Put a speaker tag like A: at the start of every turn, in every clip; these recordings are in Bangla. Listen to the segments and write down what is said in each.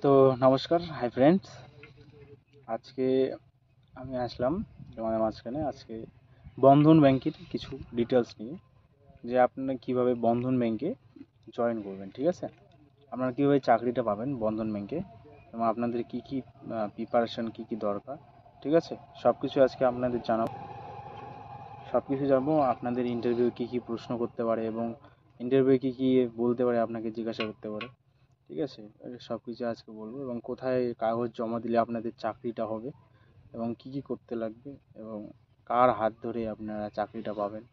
A: তো নমস্কার, হাই ফ্রেন্ডস। আজকে আমি আসলাম তোমাদের মাঝখানে আজকে বন্ধন ব্যাংকের কিছু ডিটেলস নিয়ে, যে আপনারা কীভাবে বন্ধন ব্যাংকে জয়েন করবেন। ঠিক আছে, আপনারা কীভাবে চাকরিটা পাবেন বন্ধন ব্যাংকে, এবং আপনাদের কী কী প্রিপারেশন কী কী দরকার। ঠিক আছে, সব কিছু আজকে আপনাদের জানাবো। সব কিছু জানবো, আপনাদের ইন্টারভিউ কী কী প্রশ্ন করতে পারে এবং ইন্টারভিউ কী কী বলতে পারে, আপনাকে জিজ্ঞাসা করতে পারে। ঠিক আছে, সব কিছু আজকে বলবো, এবং কোথায় কাগজ জমা দিলে আপনাদের চাকরিটা হবে, এবং কি কি করতে লাগবে, এবং কার হাত ধরে আপনারা চাকরিটা পাবেন,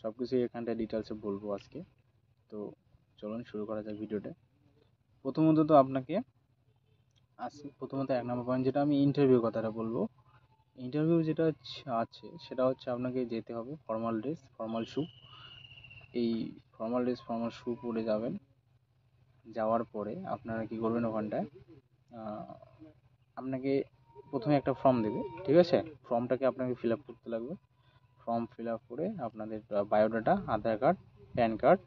A: সব কিছু এখানটায় ডিটেলসে বলবো আজকে। তো চলুন শুরু করা যাক ভিডিওটা। প্রথমত তো আপনাকে প্রথমত 1 নম্বর পয়েন্ট যেটা আমি ইন্টারভিউ কথাটা বলবো। ইন্টারভিউ যেটা আছে সেটা হচ্ছে আপনাকে যেতে হবে ফর্মাল ড্রেস, ফর্মাল শ্যু। এই ফর্মাল ড্রেস, ফর্মাল শ্যু পরে যাবেন। যাওয়ার পরে আপনারা কি করবেন, ওখানটায় আপনাকে প্রথমে একটা ফর্ম দেবে। ঠিক আছে, ফর্মটাকে আপনাকে ফিল আপ করতে লাগবে। ফর্ম ফিল আপ করে আপনাদের বায়োডাটা, আধার কার্ড, প্যান কার্ড,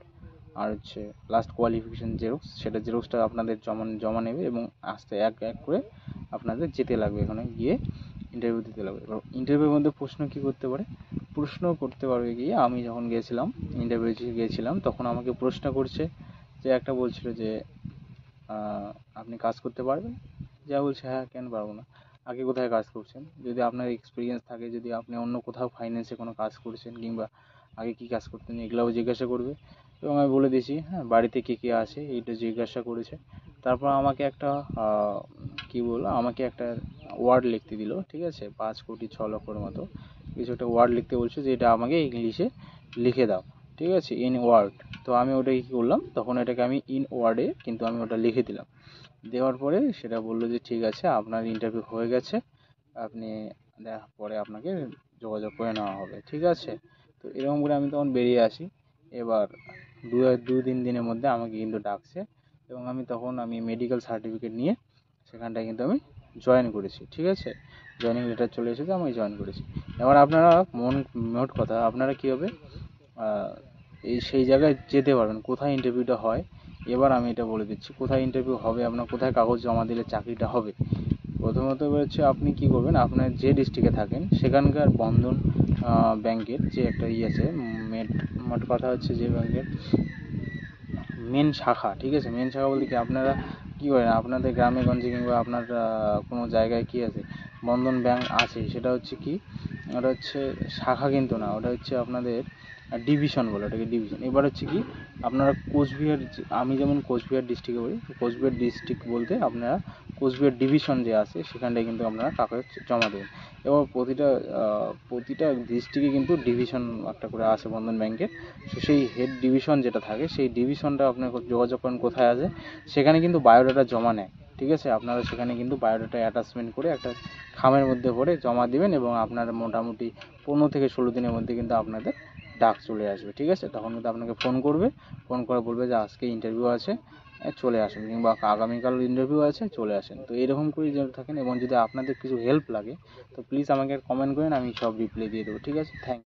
A: আর হচ্ছে লাস্ট কোয়ালিফিকেশান জেরক্স, সেটা জেরক্সটা আপনাদের জমা নেবে, এবং আস্তে এক এক করে আপনাদের যেতে লাগবে, এখানে গিয়ে ইন্টারভিউ দিতে লাগবে। এবার ইন্টারভিউর মধ্যে প্রশ্ন কী করতে পারে, প্রশ্ন করতে পারবে গিয়ে, আমি যখন গিয়েছিলাম ইন্টারভিউ গিয়েছিলাম তখন আমাকে প্রশ্ন করছে, যে একটা বলছিল যে আপনি কাজ করতে পারবেন। যা বলছে হ্যাঁ, কেন পারবো না। আগে কোথায় কাজ করছেন, যদি আপনার এক্সপিরিয়েন্স থাকে, যদি আপনি অন্য কোথাও ফাইন্যান্সে কোনো কাজ করেছেন, কিংবা আগে কী কাজ করতেন, এগুলোও জিজ্ঞাসা করবে। এবং আমি বলে দিয়েছি হ্যাঁ, বাড়িতে কে কে আছে এইটা জিজ্ঞাসা করেছে। তারপর আমাকে একটা কী বললো, আমাকে একটা ওয়ার্ড লিখতে দিল। ঠিক আছে, 5 কোটি 6 লক্ষর মতো কিছু একটা ওয়ার্ড লিখতে বলছে, যে এটা আমাকে ইংলিশে লিখে দাও। ঠিক আছে, ইন ওয়ার্ড। তো আমি ওটাকে কী করলাম, তখন এটাকে আমি ইন ওয়ার্ডে কিন্তু আমি ওটা লিখে দিলাম। দেওয়ার পরে সেটা বললো যে ঠিক আছে, আপনার ইন্টারভিউ হয়ে গেছে, আপনি পরে আপনাকে যোগাযোগ করে নেওয়া হবে। ঠিক আছে, তো এরকম করে আমি তখন বেরিয়ে আসি। এবার 2-3 দিনের মধ্যে আমাকে কিন্তু ডাকছে, এবং আমি মেডিকেল সার্টিফিকেট নিয়ে সেখানটায় কিন্তু আমি জয়েন করেছি। ঠিক আছে, জয়েনিং লেটার চলে এসেছে, আমি জয়েন করেছি। এবার আপনারা মোট কথা, আপনারা কীভাবে সেই জায়গায় যেতে পারবেন, কোথায় ইন্টারভিউটা হয়। এবার আমি এটা বলে দিচ্ছি কোথায় ইন্টারভিউ হবে, আপনার কোথায় কাগজ জমা দিলে চাকরিটা হবে। প্রথমত হচ্ছে আপনি কি করবেন, আপনার যে ডিস্ট্রিক্টে থাকেন সেখানকার বন্ধন ব্যাংকের যে একটা আছে, মোট কথা হচ্ছে যে ব্যাংকের মেন শাখা। ঠিক আছে, মেন শাখা বলতে কি, আপনারা কী করেন, আপনাদের গ্রামে গঞ্জে কিংবা আপনার কোনো জায়গায় কি আছে, বন্ধন ব্যাংক আছে, সেটা হচ্ছে কি, ওটা হচ্ছে শাখা কিন্তু না, ওটা হচ্ছে আপনাদের ডিভিশন বলে, ওটাকে ডিভিশন। এবার হচ্ছে কি, আপনারা কোচবিহার, আমি যেমন কোচবিহার ডিস্ট্রিক্টে বলি, কোচবিহার ডিস্ট্রিক্ট বলতে আপনারা কোচবিহার ডিভিশন যে আছে সেখানটায় কিন্তু আপনারা কাগজ জমা দেবেন। এবার প্রতিটা ডিস্ট্রিক্টে কিন্তু ডিভিশন একটা করে আছে বন্ধন ব্যাংকের। তো সেই হেড ডিভিশন যেটা থাকে, সেই ডিভিশনটা আপনার যোগাযোগ করেন কোথায় আছে, সেখানে কিন্তু বায়োডাটা জমা নেয়। ঠিক আছে, আপনারা সেখানে কিন্তু বায়োডাটা অ্যাটাচমেন্ট করে একটা খামের মধ্যে ভরে জমা দিবেন, এবং আপনার মোটামুটি 15 থেকে 16 দিনের মধ্যে কিন্তু আপনাদের ডাক চলে আসবে। ঠিক আছে, তখন কিন্তু আপনাকে ফোন করবে, ফোন করে বলবে যে আজকে ইন্টারভিউ আছে, চলে আসুন, কিংবা আগামীকাল ইন্টারভিউ আছে, চলে আসেন। তো এরকম করে যদি থাকেন, এবং যদি আপনাদের কিছু হেল্প লাগে তো প্লিজ আমাকে কমেন্ট করেন, আমি সব রিপ্লাই দিয়ে দেবো। ঠিক আছে, থ্যাংক